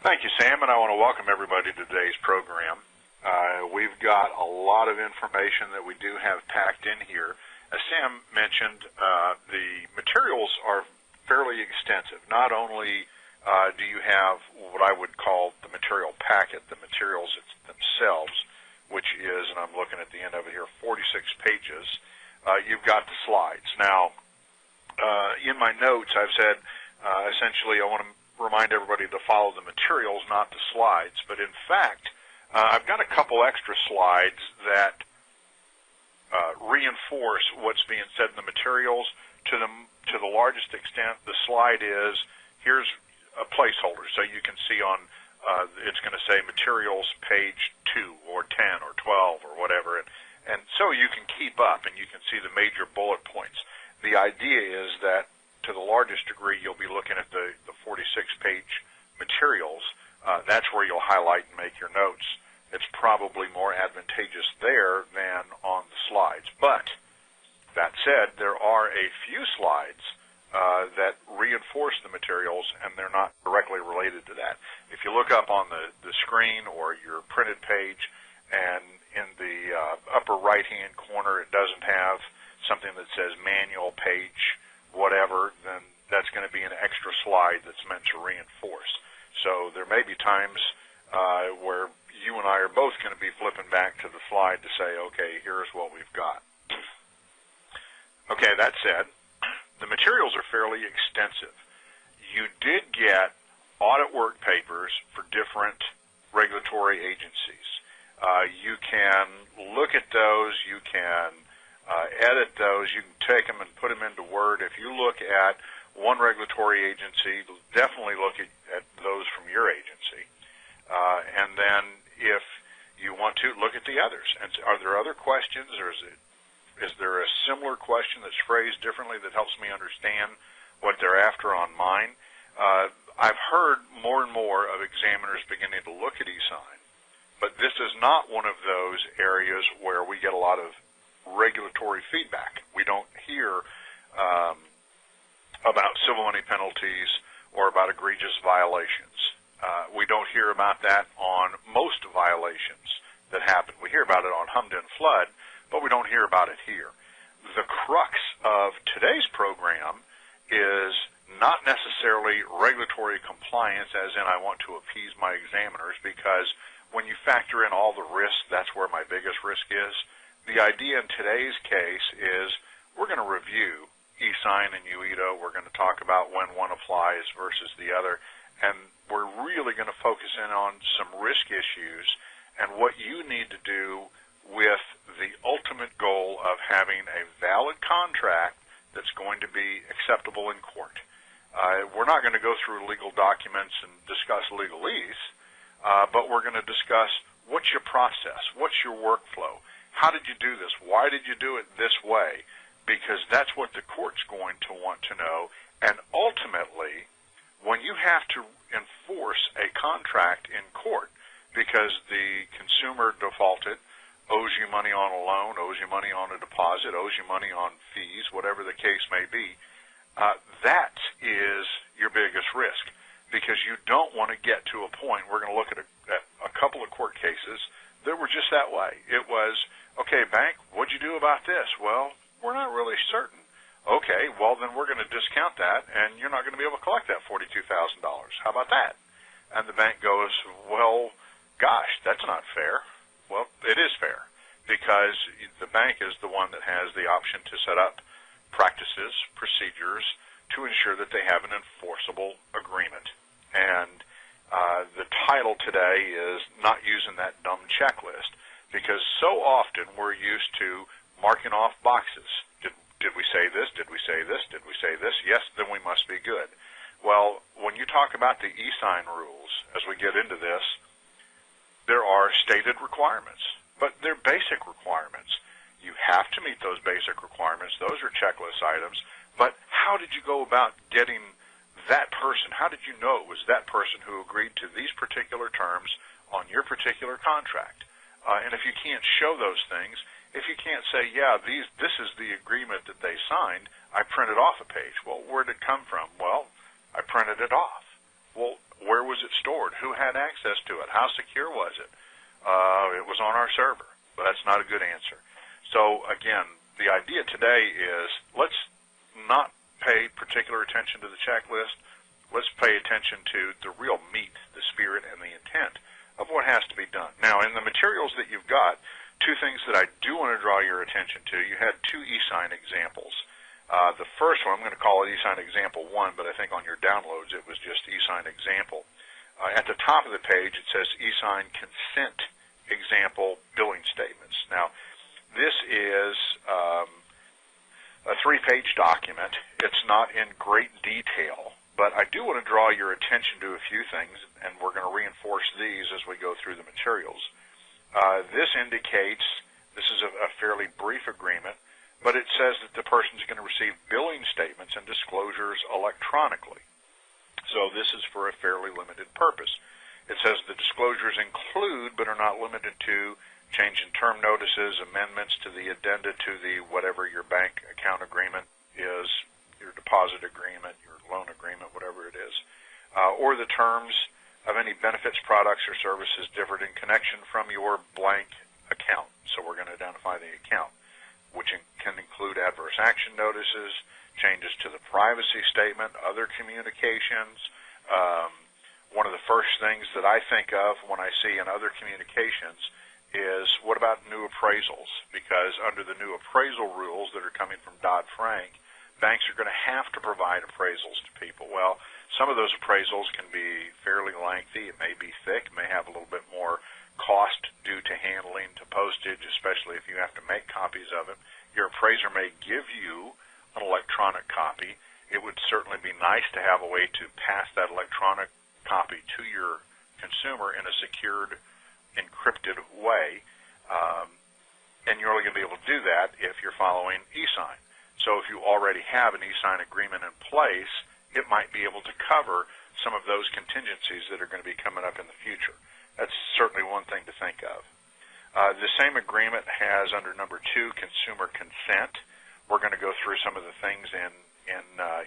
Thank you, Sam, and I want to welcome everybody to today's program. We've got a lot of information that we do have packed in here. As Sam mentioned, the materials are fairly extensive. Not only do you have what I would call the material packet, the materials themselves, which is, and I'm looking at the end of it here, 46 pages. You've got the slides. Now, in my notes, I've said essentially I want to remind everybody to follow the materials, not the slides. But in fact, I've got a couple extra slides that reinforce what's being said in the materials to the largest extent. The slide is, here's a placeholder, so you can see on, it's going to say materials page 2 or 10 or 12 or whatever, and so you can keep up and you can see the major bullet points. The idea is that to the largest degree you'll be looking at the 46-page materials. That's where you'll highlight and make your notes. It's probably more advantageous there than on the slides. But that said, there are a few slides that reinforce the materials, and they're not directly related to that. If you look up on the screen or your printed page, and in the upper right-hand corner it doesn't have something that says manual page whatever, then that's going to be an extra slide that's meant to reinforce. So there may be times where you and I are both going to be flipping back to the slide to say, okay, here's what we've got. Okay, that said, the materials are fairly extensive. You did get audit work papers for different regulatory agencies. You can look at those, you can edit those, you can take them and put them into Word. If you look at one regulatory agency, definitely look at those from your agency. And then if you want to, look at the others. And are there other questions, or is there a similar question that's phrased differently that helps me understand what they're after on mine? I've heard more and more of examiners beginning to look at e-sign, but this is not one of those areas where we get a lot of regulatory feedback. We don't hear about civil money penalties or about egregious violations. We don't hear about that on most violations that happen. We hear about it on Hummed and Flood, but we don't hear about it here. The crux of today's program is not necessarily regulatory compliance, as in I want to appease my examiners, because when you factor in all the risks, that's where my biggest risk is. The idea in today's case is we're going to review e-sign and UEDO. We're going to talk about when one applies versus the other, and we're really going to focus in on some risk issues and what you need to do with the ultimate goal of having a valid contract that's going to be acceptable in court. We're not going to go through legal documents and discuss legalese, but we're going to discuss what's your process, what's your workflow. How did you do this? Why did you do it this way? Because that's what the court's going to want to know. And ultimately, when you have to enforce a contract in court because the consumer defaulted, owes you money on a loan, owes you money on a deposit, owes you money on fees, whatever the case may be, that is your biggest risk, because you don't want to get to a point. We're going to look at a couple of court cases that were just that way. It was, okay, bank, what'd you do about this? Well, we're not really certain. Okay, well, then we're going to discount that, and you're not going to be able to collect that $42,000. How about that? And the bank goes, well, gosh, that's not fair. Well, it is fair, because the bank is the one that has the option to set up practices, procedures, to ensure that they have an enforceable agreement. And the title today is not using that dumb checklist, because so often we're used to marking off boxes. Did we say this? Did we say this? Did we say this? Yes, then we must be good. Well, when you talk about the e-sign rules, as we get into this, there are stated requirements, but they're basic requirements. You have to meet those basic requirements. Those are checklist items. But how did you go about getting that person? How did you know it was that person who agreed to these particular terms on your particular contract? And if you can't show those things, if you can't say, yeah, this is the agreement that they signed, I printed off a page. Well, where did it come from? Well, I printed it off. Well, where was it stored? stored? Who had access to it? How secure was it? It was on our server, but that's not a good answer. So again, the idea today is let's not pay particular attention to the checklist. Let's pay attention to the real meat, the spirit, and the intent of what has to be done. Now, in the materials that you've got, two things that I do want to draw your attention to. You had two e-sign examples. The first one, I'm going to call it e-sign example 1, but I think on your downloads it was just e-sign example. At the top of the page it says e-sign consent example billing statements. Now, this is a 3-page document. It's not in great detail, but I do want to draw your attention to a few things, and we're going to reinforce these as we go through the materials. This indicates, this is a fairly brief agreement, but it says that the person is going to receive billing statements and disclosures electronically. So this is for a fairly limited purpose. It says the disclosures include, but are not limited to, change in term notices, amendments to the addenda to the whatever your bank account agreement is, your deposit agreement, your loan agreement, whatever it is, or the terms of any benefits, products, or services differed in connection from your blank account. So we're going to identify the account, which can include adverse action notices, changes to the privacy statement, other communications. One of the first things that I think of when I see in other communications is, what about new appraisals? Because under the new appraisal rules that are coming from Dodd-Frank, banks are going to have to provide appraisals to people. Well, some of those appraisals can be fairly lengthy. It may be thick. It may have a little bit more cost due to handling, to postage, especially if you have to make copies of it. Your appraiser may give you an electronic copy. It would certainly be nice to have a way to pass that electronic copy to your consumer in a secured, encrypted way, and you're only going to be able to do that if you're following e-sign. So if you already have an e-sign agreement in place, it might be able to cover some of those contingencies that are going to be coming up in the future. That's certainly one thing to think of. The same agreement has, under number 2, consumer consent. We're going to go through some of the things in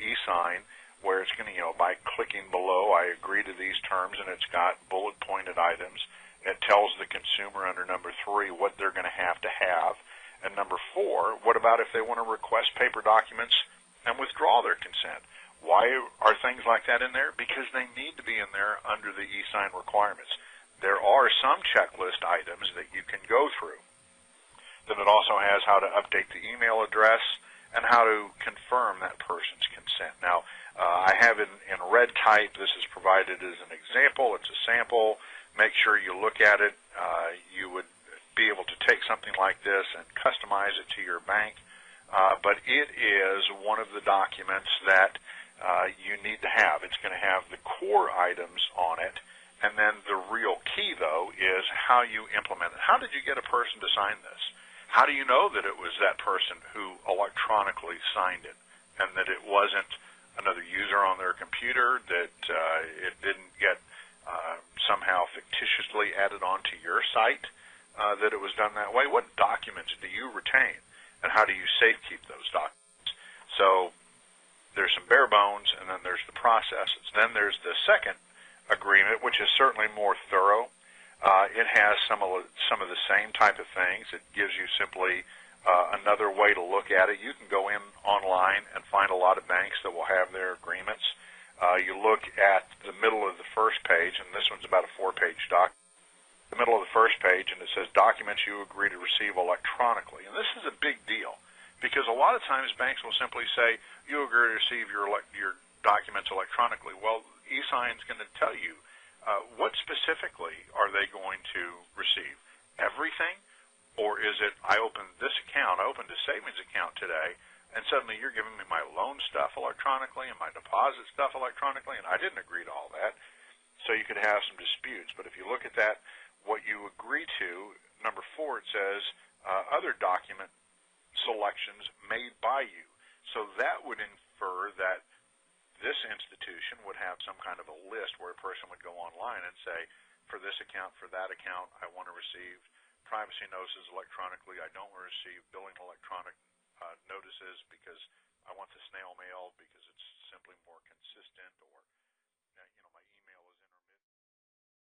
e-sign where it's going to, by clicking below, I agree to these terms, and it's got bullet pointed items. It tells the consumer under number 3 what they're going to have. And number 4, what about if they want to request paper documents and withdraw their consent? Why are things like that in there? Because they need to be in there under the e-sign requirements. There are some checklist items that you can go through. Then it also has how to update the email address and how to confirm that person's consent. Now, I have in red type, this is provided as an example. It's a sample. Make sure you look at it. You would be able to take something like this and customize it to your bank. But it is one of the documents that you need to have. It's going to have the core items on it. And then the real key, though, is how you implement it. How did you get a person to sign this? How do you know that it was that person who electronically signed it and that it wasn't another user on their computer, that it didn't get somehow fictitiously added onto your site, that it was done that way? What documents do you retain, and how do you safekeep those documents? So there's some bare bones, and then there's the processes. Then there's the second agreement, which is certainly more thorough. It has some of the same type of things. It gives you simply another way to look at it. You can go in online and find a lot of banks that will have their agreements. You look at the middle of the first page, and this one's about a 4-page document. The middle of the first page, and it says documents you agree to receive electronically. And this is a big deal because a lot of times banks will simply say, you agree to receive your documents electronically. Well, e-sign is going to tell you what specifically are they going to receive? Everything? Or is it, I opened this account, I opened a savings account today, and suddenly you're giving me my loan stuff electronically and my deposit stuff electronically, and I didn't agree to all that. So you could have some disputes. But if you look at that, what you agree to, number 4, it says other document selections made by you. So that would infer that this institution would have some kind of a list where a person would go online and say, for this account, for that account, I want to receive privacy notices electronically. I don't want to receive billing electronic notices because I want the snail mail because it's simply more consistent, or my email